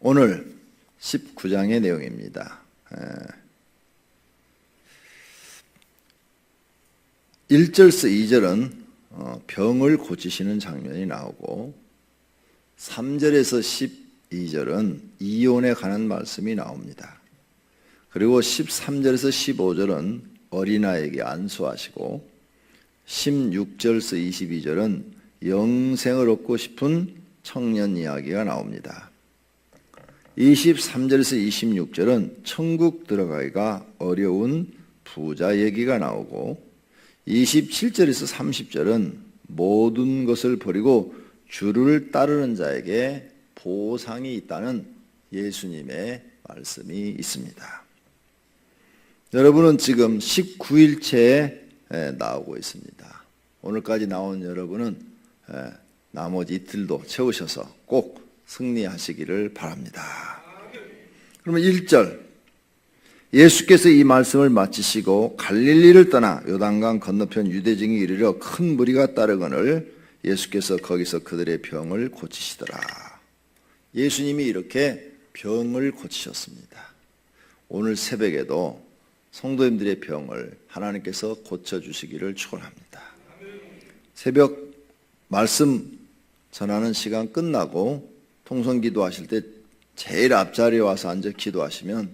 오늘 19장의 내용입니다. 1절에서 2절은 병을 고치시는 장면이 나오고 3절에서 12절은 이혼에 관한 말씀이 나옵니다. 그리고 13절에서 15절은 어린아이에게 안수하시고 16절에서 22절은 영생을 얻고 싶은 청년 이야기가 나옵니다. 23절에서 26절은 천국 들어가기가 어려운 부자 얘기가 나오고 27절에서 30절은 모든 것을 버리고 주를 따르는 자에게 보상이 있다는 예수님의 말씀이 있습니다. 여러분은 지금 19일째에 나오고 있습니다. 오늘까지 나온 여러분은 나머지 이틀도 채우셔서 꼭 승리하시기를 바랍니다. 그러면 1절, 예수께서 이 말씀을 마치시고 갈릴리를 떠나 요단강 건너편 유대증에 이르러 큰 무리가 따르거늘 예수께서 거기서 그들의 병을 고치시더라. 예수님이 이렇게 병을 고치셨습니다. 오늘 새벽에도 성도님들의 병을 하나님께서 고쳐주시기를 축원합니다. 새벽 말씀 전하는 시간 끝나고 통성기도 하실 때 제일 앞자리에 와서 앉아 기도하시면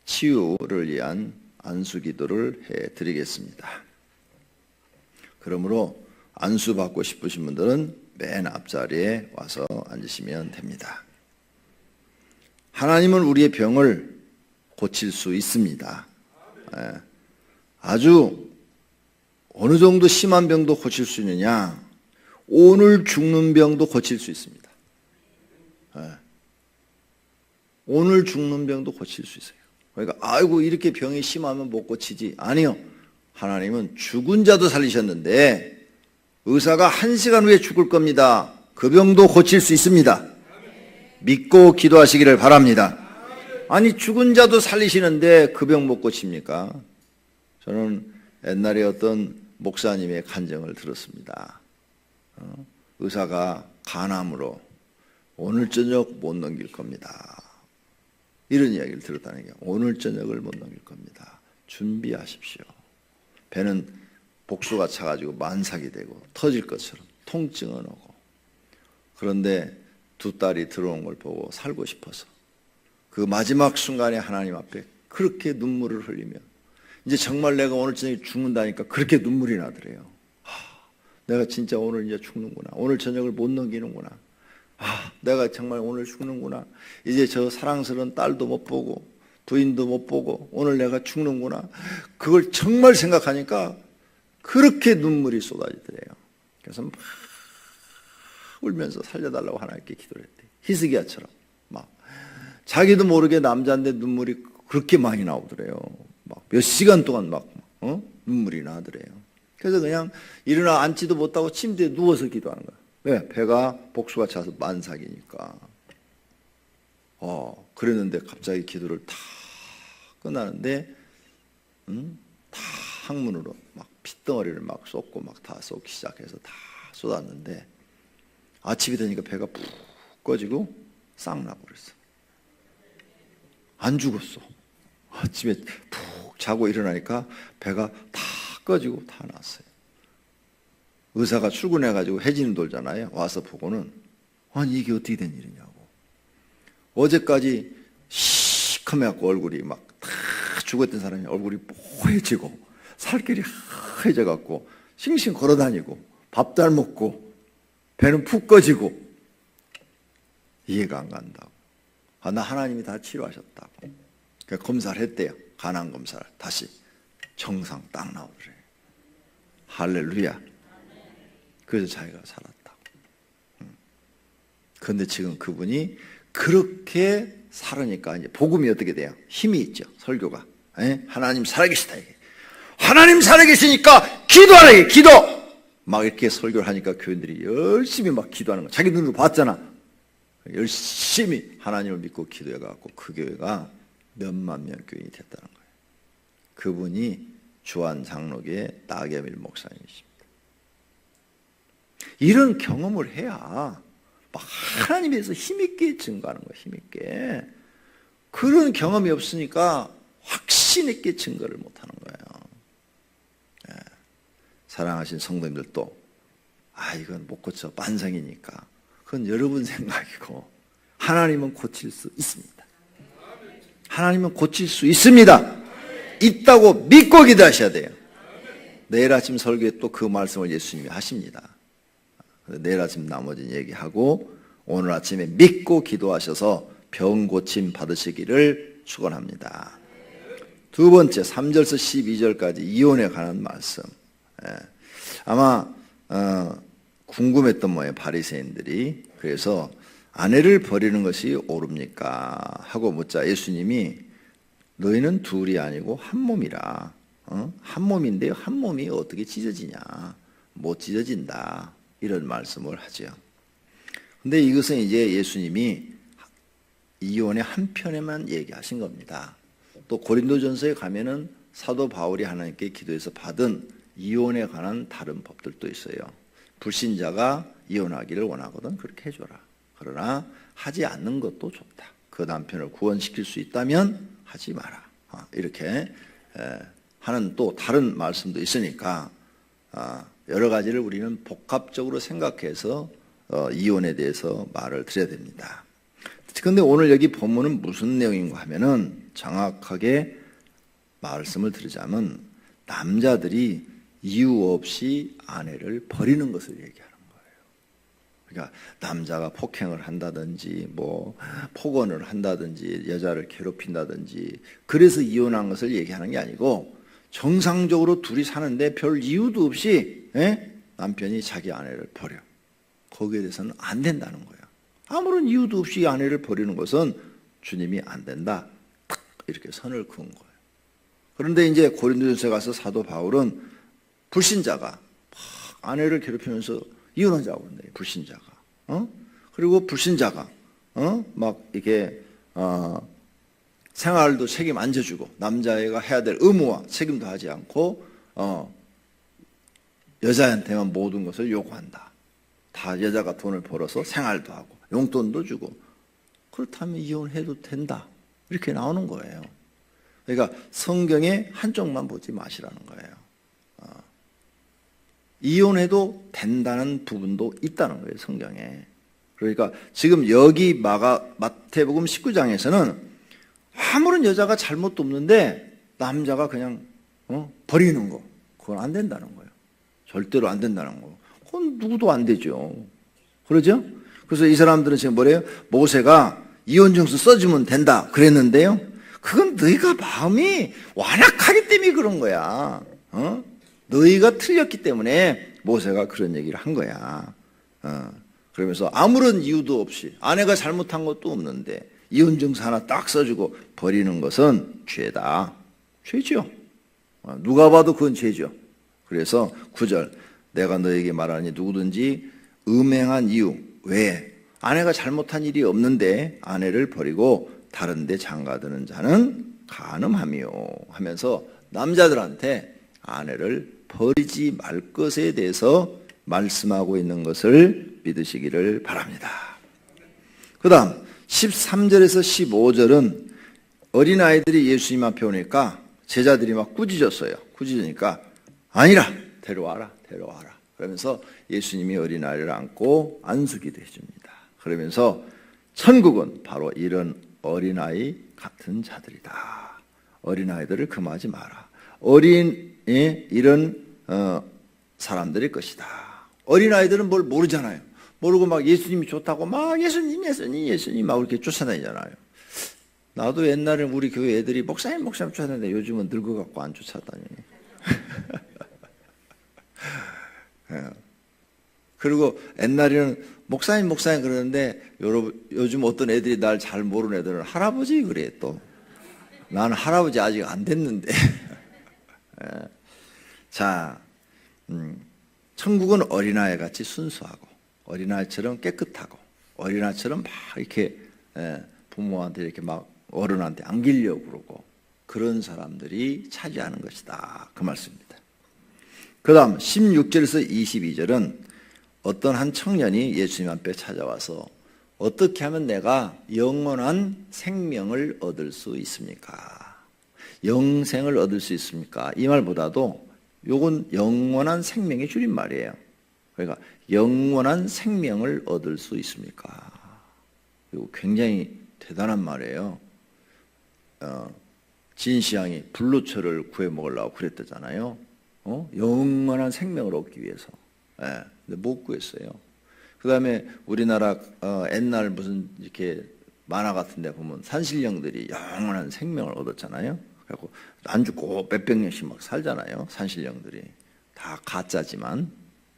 치유를 위한 안수기도를 해드리겠습니다. 그러므로 안수받고 싶으신 분들은 맨 앞자리에 와서 앉으시면 됩니다. 하나님은 우리의 병을 고칠 수 있습니다. 아주 어느 정도 심한 병도 고칠 수 있느냐? 오늘 죽는 병도 고칠 수 있습니다. 오늘 죽는 병도 고칠 수 있어요. 그러니까 아이고 이렇게 병이 심하면 못 고치지. 아니요. 하나님은 죽은 자도 살리셨는데 의사가 1시간 후에 죽을 겁니다. 그 병도 고칠 수 있습니다. 믿고 기도하시기를 바랍니다. 아니 죽은 자도 살리시는데 그 병 못 고칩니까? 저는 옛날에 어떤 목사님의 간증을 들었습니다. 의사가 간암으로 오늘 저녁 못 넘길 겁니다. 이런 이야기를 들었다는 게 오늘 저녁을 못 넘길 겁니다. 준비하십시오. 배는 복수가 차가지고 만삭이 되고 터질 것처럼 통증은 오고 그런데 두 딸이 들어온 걸 보고 살고 싶어서 그 마지막 순간에 하나님 앞에 그렇게 눈물을 흘리며 이제 정말 내가 오늘 저녁에 죽는다니까 그렇게 눈물이 나더래요. 내가 진짜 오늘 이제 죽는구나. 오늘 저녁을 못 넘기는구나. 내가 정말 오늘 죽는구나. 이제 저 사랑스러운 딸도 못 보고 부인도 못 보고 오늘 내가 죽는구나. 그걸 정말 생각하니까 그렇게 눈물이 쏟아지더래요. 그래서 막 울면서 살려달라고 하나님께 기도를 했대요. 히스기야처럼 막 자기도 모르게 남자인데 눈물이 그렇게 많이 나오더래요. 막 몇 시간 동안 막 눈물이 나더래요. 그래서 그냥 일어나 앉지도 못하고 침대에 누워서 기도하는 거야. 왜? 배가 복수가 차서 만삭이니까. 그랬는데 갑자기 기도를 다 끝나는데 다 항문으로 막 핏덩어리를 막 쏟고 막 다 쏟기 시작해서 다 쏟았는데 아침이 되니까 배가 푹 꺼지고 싹 나버렸어. 안 죽었어. 아침에 푹 자고 일어나니까 배가 다 꺼지고 다 났어요. 의사가 출근해가지고 해지는 돌잖아요. 와서 보고는 아니 이게 어떻게 된 일이냐고. 어제까지 시커매갖고 얼굴이 막 다 죽었던 사람이 얼굴이 뽀해지고 살결이 하얘져갖고 싱싱 걸어다니고 밥도 안 먹고 배는 푹 꺼지고 이해가 안 간다고. 나 하나님이 다 치료하셨다고. 그러니까 검사를 했대요. 간암 검사를 다시 정상 딱 나오더래요. 할렐루야. 그래서 자기가 살았다고. 그런데 지금 그분이 그렇게 살으니까 이제 복음이 어떻게 돼요? 힘이 있죠. 설교가. 하나님 살아계시다. 이게. 하나님 살아계시니까 기도하라. 기도. 막 이렇게 설교를 하니까 교인들이 열심히 막 기도하는 거. 자기 눈으로 봤잖아. 열심히 하나님을 믿고 기도해갖고 그 교회가 몇만 명 교인이 됐다는 거예요. 그분이 주한 장로교의 나겸일 목사님이십니다. 이런 경험을 해야 막 하나님에 대해서 힘있게 증거하는 거예요. 힘있게. 그런 경험이 없으니까 확신 있게 증거를 못하는 거예요. 예. 사랑하신 성도님들도 이건 못 고쳐 반성이니까 그건 여러분 생각이고 하나님은 고칠 수 있습니다. 하나님은 고칠 수 있습니다. 있다고 믿고 기도하셔야 돼요. 내일 아침 설교에 또 그 말씀을 예수님이 하십니다. 내일 아침 나머지 얘기하고 오늘 아침에 믿고 기도하셔서 병 고침 받으시기를 축원합니다. 두 번째 3절에서 12절까지 이혼에 관한 말씀. 아마 궁금했던 모양이에요. 바리새인들이. 그래서 아내를 버리는 것이 옳습니까? 하고 묻자 예수님이 너희는 둘이 아니고 한 몸이라. 한 몸인데요. 한 몸이 어떻게 찢어지냐? 못 찢어진다. 이런 말씀을 하죠. 근데 이것은 이제 예수님이 이혼의 한편에만 얘기하신 겁니다. 또 고린도전서에 가면은 사도 바울이 하나님께 기도해서 받은 이혼에 관한 다른 법들도 있어요. 불신자가 이혼하기를 원하거든 그렇게 해줘라. 그러나 하지 않는 것도 좋다. 그 남편을 구원시킬 수 있다면 하지 마라. 이렇게 하는 또 다른 말씀도 있으니까 여러 가지를 우리는 복합적으로 생각해서 이혼에 대해서 말을 드려야 됩니다. 그런데 오늘 여기 본문은 무슨 내용인가 하면은 정확하게 말씀을 드리자면 남자들이 이유 없이 아내를 버리는 것을 얘기하는 거예요. 그러니까 남자가 폭행을 한다든지 뭐 폭언을 한다든지 여자를 괴롭힌다든지 그래서 이혼한 것을 얘기하는 게 아니고 정상적으로 둘이 사는데 별 이유도 없이 남편이 자기 아내를 버려. 거기에 대해서는 안 된다는 거예요. 아무런 이유도 없이 아내를 버리는 것은 주님이 안 된다. 탁 이렇게 선을 그은 거예요. 그런데 이제 고린도전서에 가서 사도 바울은 불신자가 아내를 괴롭히면서 이혼하자고 그런다. 불신자가. 그리고 불신자가 막 이렇게 생활도 책임 안 져주고 남자애가 해야 될 의무와 책임도 하지 않고 여자한테만 모든 것을 요구한다. 다 여자가 돈을 벌어서 생활도 하고 용돈도 주고 그렇다면 이혼해도 된다. 이렇게 나오는 거예요. 그러니까 성경의 한쪽만 보지 마시라는 거예요. 이혼해도 된다는 부분도 있다는 거예요. 성경에. 그러니까 지금 여기 마태복음 19장에서는 아무런 여자가 잘못도 없는데 남자가 그냥 버리는 거 그건 안 된다는 거예요. 절대로 안 된다는 거. 그건 누구도 안 되죠. 그러죠? 그래서 이 사람들은 지금 뭐래요? 모세가 이혼증서 써주면 된다 그랬는데요. 그건 너희가 마음이 완악하기 때문에 그런 거야. 너희가 틀렸기 때문에 모세가 그런 얘기를 한 거야. 그러면서 아무런 이유도 없이 아내가 잘못한 것도 없는데 이혼증서 하나 딱 써주고 버리는 것은 죄다. 죄죠. 누가 봐도 그건 죄죠. 그래서 9절 내가 너에게 말하니 누구든지 음행한 이유 외에 아내가 잘못한 일이 없는데 아내를 버리고 다른 데 장가드는 자는 간음하며 하면서 남자들한테 아내를 버리지 말 것에 대해서 말씀하고 있는 것을 믿으시기를 바랍니다. 그 다음 13절에서 15절은 어린아이들이 예수님 앞에 오니까 제자들이 막 꾸짖었어요. 꾸짖으니까 아니라 데려와라. 그러면서 예수님이 어린아이를 안고 안수기도 해줍니다. 그러면서 천국은 바로 이런 어린아이 같은 자들이다. 어린아이들을 금하지 마라. 이런 사람들일 것이다. 어린아이들은 뭘 모르잖아요. 모르고 막 예수님이 좋다고 막 예수님 막 이렇게 쫓아다니잖아요. 나도 옛날에 우리 교회 애들이 목사님 쫓아다니는데 요즘은 늙어갖고 안 쫓아다니. 그리고 옛날에는 목사님 그러는데 요즘 어떤 애들이 날 잘 모르는 애들은 할아버지 그래 또. 나는 할아버지 아직 안 됐는데. 자, 천국은 어린아이 같이 순수하고 어린아이처럼 깨끗하고 어린아이처럼 막 이렇게 부모한테 이렇게 막 어른한테 안기려고 그러고 그런 사람들이 차지하는 것이다. 그 말씀입니다. 그 다음 16절에서 22절은 어떤 한 청년이 예수님 앞에 찾아와서 어떻게 하면 내가 영원한 생명을 얻을 수 있습니까? 영생을 얻을 수 있습니까? 이 말보다도 요건 영원한 생명의 줄임말이에요. 그러니까 영원한 생명을 얻을 수 있습니까? 이거 굉장히 대단한 말이에요. 진시황이 불로초를 구해 먹으려고 그랬다잖아요. 영원한 생명을 얻기 위해서. 예, 근데 못 구했어요. 그 다음에 우리나라 옛날 무슨 이렇게 만화 같은 데 보면 산신령들이 영원한 생명을 얻었잖아요. 그래갖고 안 죽고 몇백 년씩 막 살잖아요. 산신령들이. 다 가짜지만.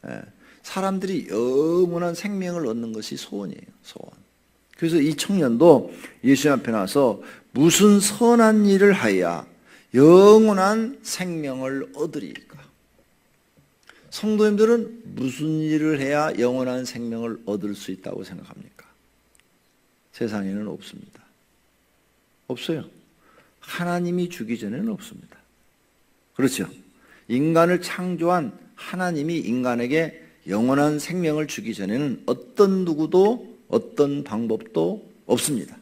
예, 사람들이 영원한 생명을 얻는 것이 소원이에요. 소원. 그래서 이 청년도 예수님 앞에 나와서 무슨 선한 일을 하여야 영원한 생명을 얻으리까? 성도님들은 무슨 일을 해야 영원한 생명을 얻을 수 있다고 생각합니까? 세상에는 없습니다. 없어요. 하나님이 주기 전에는 없습니다. 그렇죠? 인간을 창조한 하나님이 인간에게 영원한 생명을 주기 전에는 어떤 누구도 어떤 방법도 없습니다.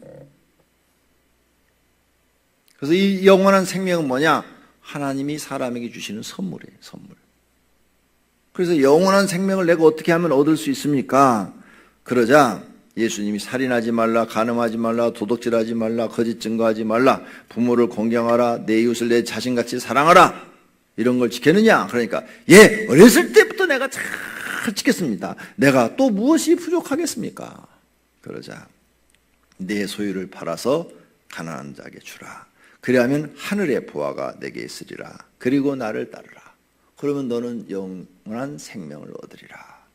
그래서 이 영원한 생명은 뭐냐? 하나님이 사람에게 주시는 선물이에요. 선물. 그래서 영원한 생명을 내가 어떻게 하면 얻을 수 있습니까? 그러자 예수님이 살인하지 말라, 간음하지 말라, 도둑질하지 말라, 거짓 증거하지 말라, 부모를 공경하라, 내 이웃을 내 자신같이 사랑하라, 이런 걸 지켰느냐? 그러니까 어렸을 때부터 내가 잘 지켰습니다. 내가 또 무엇이 부족하겠습니까? 그러자 내 소유를 팔아서 가난한 자에게 주라. 그리하면 하늘의 보화가 내게 있으리라. 그리고 나를 따르라. 그러면 너는 영원한 생명을 얻으리라.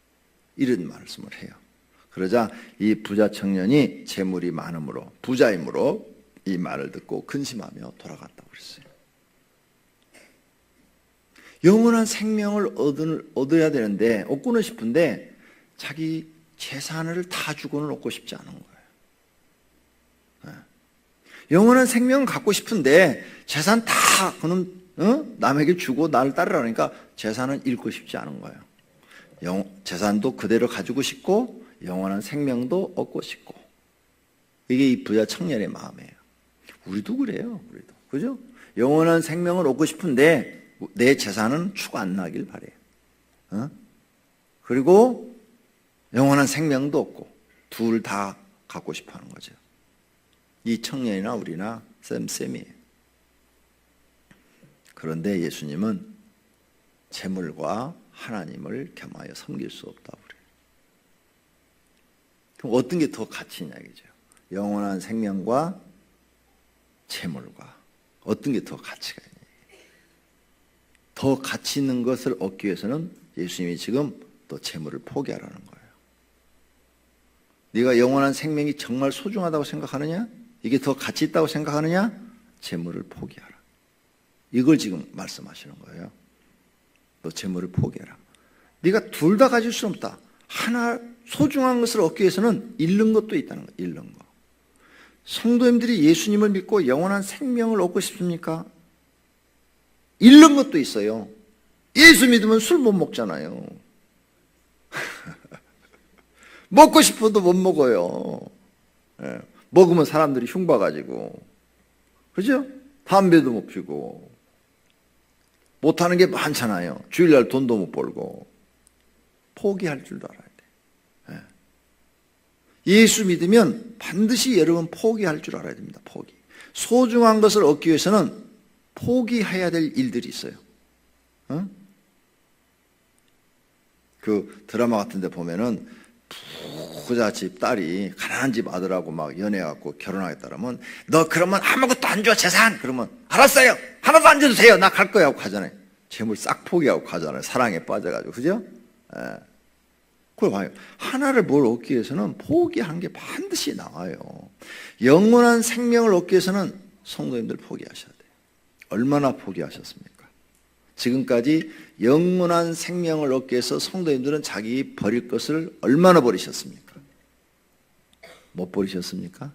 이런 말씀을 해요. 그러자 이 부자 청년이 재물이 많음으로, 부자이므로 이 말을 듣고 근심하며 돌아갔다고 그랬어요. 영원한 생명을 얻어야 되는데, 얻고는 싶은데 자기 재산을 다 주고는 얻고 싶지 않은 거예요. 영원한 생명을 갖고 싶은데 재산 다 그놈 남에게 주고 나를 따르라니까 재산은 잃고 싶지 않은 거예요. 재산도 그대로 가지고 싶고 영원한 생명도 얻고 싶고. 이게 이 부자 청년의 마음이에요. 우리도 그래요. 우리도. 그죠? 영원한 생명을 얻고 싶은데 내 재산은 추구 안 나길 바래요. 그리고 영원한 생명도 없고 둘 다 갖고 싶어 하는 거죠. 이 청년이나 우리나 쌤이에요. 그런데 예수님은 재물과 하나님을 겸하여 섬길 수 없다고 그래요. 그럼 어떤 게 더 가치 있냐 이거죠. 영원한 생명과 재물과 어떤 게 더 가치가 있냐. 더 가치 있는 것을 얻기 위해서는 예수님이 지금 또 재물을 포기하라는 거예요. 네가 영원한 생명이 정말 소중하다고 생각하느냐? 이게 더 가치 있다고 생각하느냐? 재물을 포기하라. 이걸 지금 말씀하시는 거예요. 너 재물을 포기해라. 네가 둘 다 가질 수 없다. 하나 소중한 것을 얻기 위해서는 잃는 것도 있다는 거예요. 잃는 거. 성도님들이 예수님을 믿고 영원한 생명을 얻고 싶습니까? 잃는 것도 있어요. 예수 믿으면 술 못 먹잖아요. 먹고 싶어도 못 먹어요. 먹으면 사람들이 흉봐가지고. 그죠? 담배도 못 피고. 못하는 게 많잖아요. 주일날 돈도 못 벌고. 포기할 줄도 알아야 돼. 예수 믿으면 반드시 여러분 포기할 줄 알아야 됩니다. 포기. 소중한 것을 얻기 위해서는 포기해야 될 일들이 있어요. 그 드라마 같은 데 보면은 부자 집 딸이 가난한 집 아들하고 막 연애해갖고 결혼하겠다 그러면 너 그러면 아무것도 안 줘 재산 그러면 알았어요 하나도 안 줘도 돼요 나 갈 거야 하고 가잖아요. 재물 싹 포기하고 가잖아요. 사랑에 빠져가지고. 그죠? 그걸 봐요. 하나를 뭘 얻기 위해서는 포기하는 게 반드시 나와요. 영원한 생명을 얻기 위해서는 성도님들 포기하셔야 돼요. 얼마나 포기하셨습니까? 지금까지 영원한 생명을 얻기 위해서 성도님들은 자기 버릴 것을 얼마나 버리셨습니까? 못 버리셨습니까?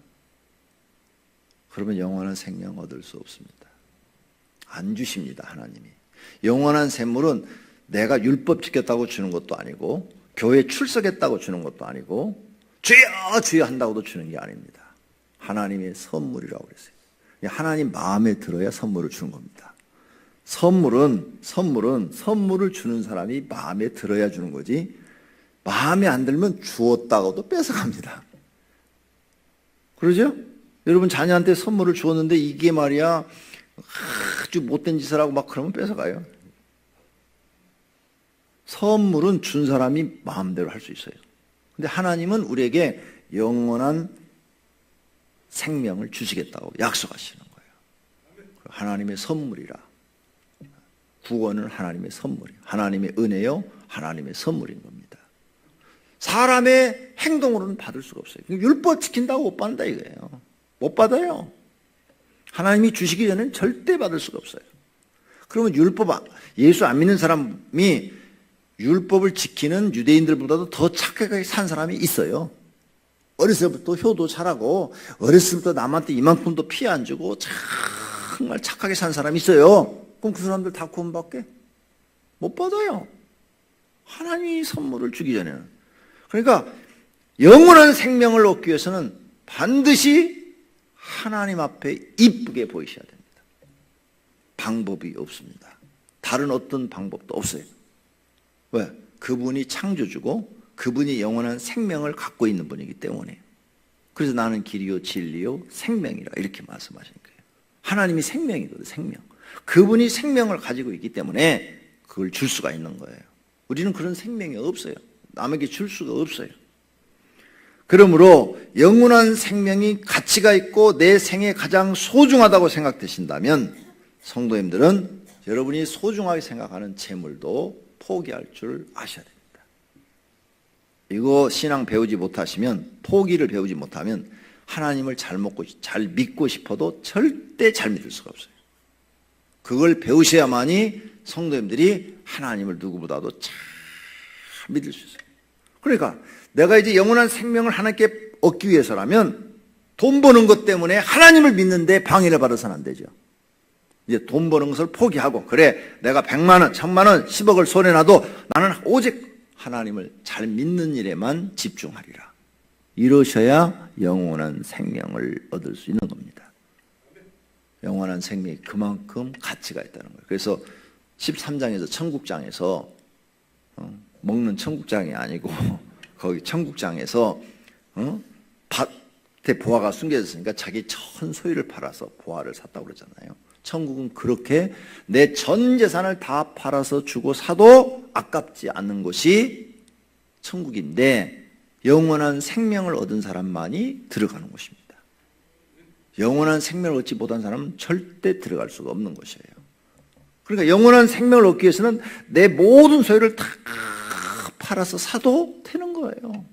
그러면 영원한 생명 얻을 수 없습니다. 안 주십니다. 하나님이. 영원한 샘물은 내가 율법 지켰다고 주는 것도 아니고 교회 출석했다고 주는 것도 아니고 주여 주여 한다고도 주는 게 아닙니다. 하나님의 선물이라고 그랬어요. 하나님 마음에 들어야 선물을 주는 겁니다. 선물을 주는 사람이 마음에 들어야 주는 거지, 마음에 안 들면 주었다고도 뺏어갑니다. 그러죠? 여러분 자녀한테 선물을 주었는데 이게 말이야 아주 못된 짓을 하고 막 그러면 뺏어가요. 선물은 준 사람이 마음대로 할 수 있어요. 근데 하나님은 우리에게 영원한 생명을 주시겠다고 약속하시는 거예요. 하나님의 선물이라. 구원은 하나님의 선물이에요. 하나님의 은혜요, 하나님의 선물인 겁니다. 사람의 행동으로는 받을 수가 없어요. 율법 지킨다고 못 받는다 이거예요. 못 받아요. 하나님이 주시기 전에는 절대 받을 수가 없어요. 그러면 예수 안 믿는 사람이 율법을 지키는 유대인들보다도 더 착하게 산 사람이 있어요. 어렸을 때부터 효도 잘하고 어렸을 때부터 남한테 이만큼도 피해 안 주고 정말 착하게 산 사람이 있어요. 그럼 그 사람들 다 구원받게? 못 받아요. 하나님이 선물을 주기 전에는. 그러니까 영원한 생명을 얻기 위해서는 반드시 하나님 앞에 이쁘게 보이셔야 됩니다. 방법이 없습니다. 다른 어떤 방법도 없어요. 왜? 그분이 창조주고 그분이 영원한 생명을 갖고 있는 분이기 때문에. 그래서 나는 길이요 진리요 생명이라 이렇게 말씀하신 거예요. 하나님이 생명이거든요. 생명. 그분이 생명을 가지고 있기 때문에 그걸 줄 수가 있는 거예요. 우리는 그런 생명이 없어요. 남에게 줄 수가 없어요. 그러므로 영원한 생명이 가치가 있고 내 생에 가장 소중하다고 생각되신다면 성도님들은 여러분이 소중하게 생각하는 재물도 포기할 줄 아셔야 됩니다. 이거 신앙 배우지 못하시면, 포기를 배우지 못하면 하나님을 잘 믿고 싶어도 절대 잘 믿을 수가 없어요. 그걸 배우셔야만이 성도님들이 하나님을 누구보다도 잘 믿을 수 있어요. 그러니까 내가 이제 영원한 생명을 하나님께 얻기 위해서라면 돈 버는 것 때문에 하나님을 믿는데 방해를 받아서는 안 되죠. 이제 돈 버는 것을 포기하고, 그래 내가 100만 원, 1000만 원, 10억을 손해놔도 나는 오직 하나님을 잘 믿는 일에만 집중하리라. 이러셔야 영원한 생명을 얻을 수 있는 겁니다. 영원한 생명이 그만큼 가치가 있다는 거예요. 그래서 13장에서 천국장에서 먹는 천국장이 아니고 거기 천국장에서 밭에 보화가 숨겨졌으니까 자기 전 소유를 팔아서 보화를 샀다고 그러잖아요. 천국은 그렇게 내 전 재산을 다 팔아서 주고 사도 아깝지 않는 것이 천국인데 영원한 생명을 얻은 사람만이 들어가는 곳입니다. 영원한 생명을 얻지 못한 사람은 절대 들어갈 수가 없는 것이에요. 그러니까 영원한 생명을 얻기 위해서는 내 모든 소유를 다 팔아서 사도 되는 거예요.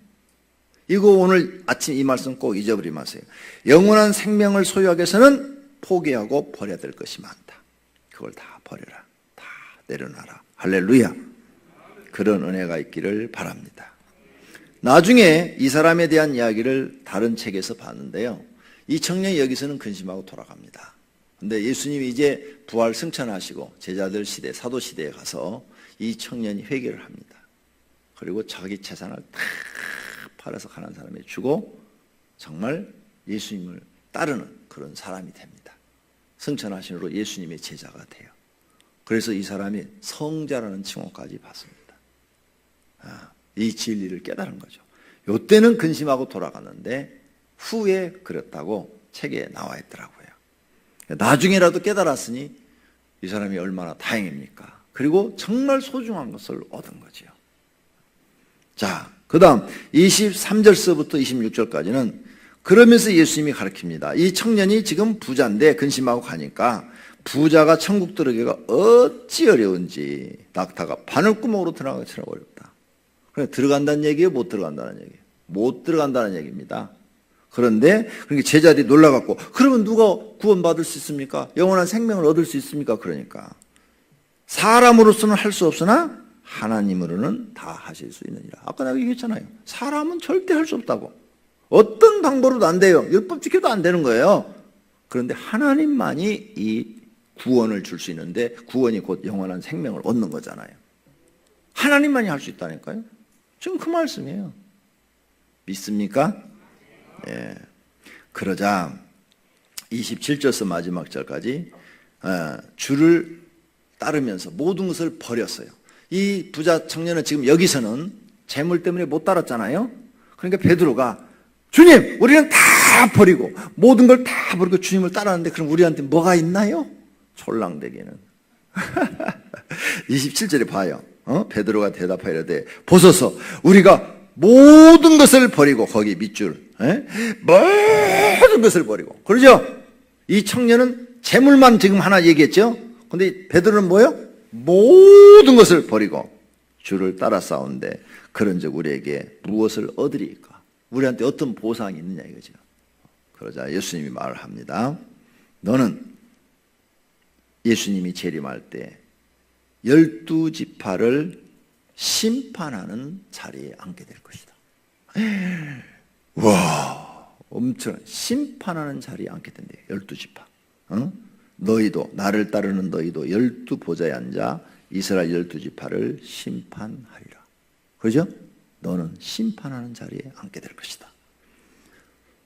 이거 오늘 아침 이 말씀 꼭 잊어버리지 마세요. 영원한 생명을 소유하기 위해서는 포기하고 버려야 될 것이 많다. 그걸 다 버려라. 다 내려놔라. 할렐루야. 그런 은혜가 있기를 바랍니다. 나중에 이 사람에 대한 이야기를 다른 책에서 봤는데요. 이 청년이 여기서는 근심하고 돌아갑니다. 근데 예수님이 이제 부활 승천하시고 제자들 시대, 사도 시대에 가서 이 청년이 회개를 합니다. 그리고 자기 재산을 다 팔아서 가난한 사람에 주고 정말 예수님을 따르는 그런 사람이 됩니다. 승천하신 후로 예수님의 제자가 돼요. 그래서 이 사람이 성자라는 칭호까지 받습니다. 이 진리를 깨달은 거죠. 이때는 근심하고 돌아갔는데 후에 그랬다고 책에 나와 있더라고요. 나중에라도 깨달았으니 이 사람이 얼마나 다행입니까? 그리고 정말 소중한 것을 얻은 거죠. 자, 그 다음 23절서부터 26절까지는 그러면서 예수님이 가르칩니다. 이 청년이 지금 부자인데 근심하고 가니까 부자가 천국 들어가기가 어찌 어려운지 낙타가 바늘구멍으로 들어가기처럼 어렵다. 그러니까 들어간다는 얘기예요? 못 들어간다는 얘기예요? 못 들어간다는 얘기입니다. 그런데 그러니까 제자들이 놀라갖고 그러면 누가 구원받을 수 있습니까? 영원한 생명을 얻을 수 있습니까? 그러니까 사람으로서는 할 수 없으나 하나님으로는 다 하실 수 있느니라. 아까 내가 얘기했잖아요. 사람은 절대 할 수 없다고. 어떤 방법으로도 안 돼요. 율법 지켜도 안 되는 거예요. 그런데 하나님만이 이 구원을 줄 수 있는데 구원이 곧 영원한 생명을 얻는 거잖아요. 하나님만이 할 수 있다니까요. 지금 그 말씀이에요. 믿습니까? 예. 그러자 27절에서 마지막 절까지 주를 따르면서 모든 것을 버렸어요. 이 부자 청년은 지금 여기서는 재물 때문에 못 따랐잖아요. 그러니까 베드로가 주님, 우리는 다 버리고 모든 걸 다 버리고 주님을 따랐는데 그럼 우리한테 뭐가 있나요? 촐랑대기는. 27절에 봐요. 베드로가 대답하이르되 보소서 우리가 모든 것을 버리고 거기 밑줄 모든 것을 버리고 그러죠? 이 청년은 재물만 지금 하나 얘기했죠? 근데 베드로는 뭐예요? 모든 것을 버리고 주를 따라 싸우는데 그런즉 우리에게 무엇을 얻으리까? 우리한테 어떤 보상이 있느냐 이거죠. 그러자 예수님이 말을 합니다. 너는 예수님이 재림할 때 12지파를 심판하는 자리에 앉게 될 것이다. 와, 엄청 심판하는 자리에 앉게 된대요. 12지파. 너희도 나를 따르는 너희도 12보좌에 앉아 이스라엘 12지파를 심판하리라. 그죠? 너는 심판하는 자리에 앉게 될 것이다.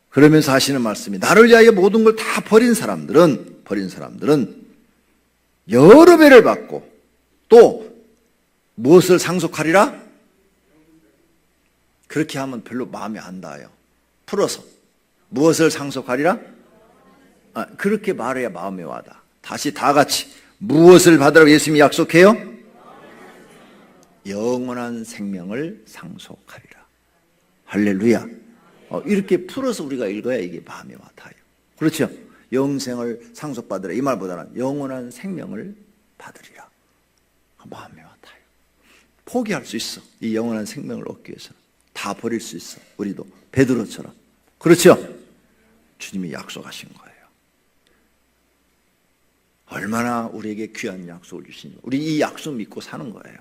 그러면서 하시는 말씀이 나를 위하여 모든 걸 다 버린 사람들은 여러 배를 받고 또 무엇을 상속하리라? 그렇게 하면 별로 마음에 안 닿아요. 풀어서 무엇을 상속하리라? 그렇게 말해야 마음에 와닿아. 다시 다 같이 무엇을 받으라고 예수님이 약속해요? 영원한 생명을 상속하리라. 할렐루야. 이렇게 풀어서 우리가 읽어야 이게 마음에 와닿아요. 그렇죠? 영생을 상속받으라 이 말보다는 영원한 생명을 받으리라. 마음에 와닿아요. 포기할 수 있어. 이 영원한 생명을 얻기 위해서는 다 버릴 수 있어. 우리도 베드로처럼. 그렇죠? 주님이 약속하신 거예요. 얼마나 우리에게 귀한 약속을 주시니 우리 이 약속 믿고 사는 거예요.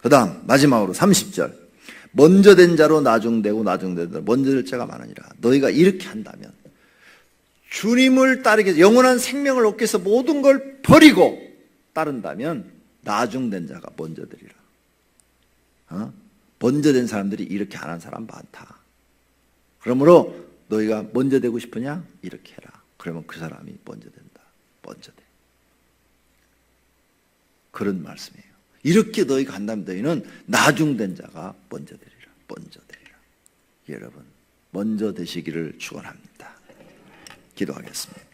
그 다음 마지막으로 30절 먼저 된 자로 나중되고 나중된 자로 먼저 될 자가 많으니라. 너희가 이렇게 한다면 주님을 따르기 위해서 영원한 생명을 얻기 위해서 모든 걸 버리고 따른다면 나중된 자가 먼저 되리라. 먼저 된 사람들이 이렇게 안 한 사람 많다. 그러므로 너희가 먼저 되고 싶으냐? 이렇게 해라. 그러면 그 사람이 먼저 된다. 먼저 돼. 그런 말씀이에요. 이렇게 너희가 한다면 너희는 나중된 자가 먼저 되리라. 먼저 되리라. 여러분 먼저 되시기를 축원합니다. 기도하겠습니다.